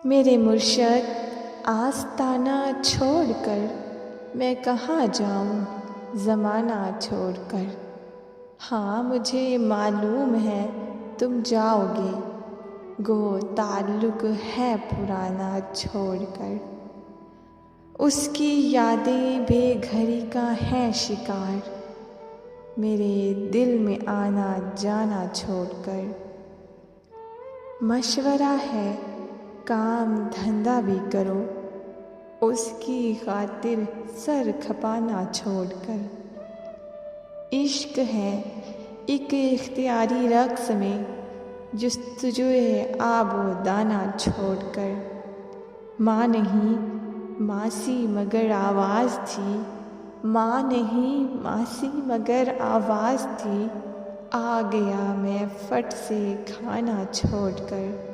मेरे मुर्शद आस्ताना छोड़कर मैं कहाँ जाऊँ ज़माना छोड़कर। हाँ मुझे मालूम है तुम जाओगे, गो ताल्लुक़ है पुराना छोड़कर। उसकी यादें बेघरी का है शिकार, मेरे दिल में आना जाना छोड़कर। मशवरा है काम धंधा भी करो, उसकी खातिर सर खपाना छोड़कर। इश्क है एक इख्तियारी रक़्स में जुस्तजुए आबो दाना छोड़कर। माँ नहीं मासी मगर आवाज़ थी, माँ नहीं मासी मगर आवाज़ थी। आ गया मैं फट से खाना छोड़कर।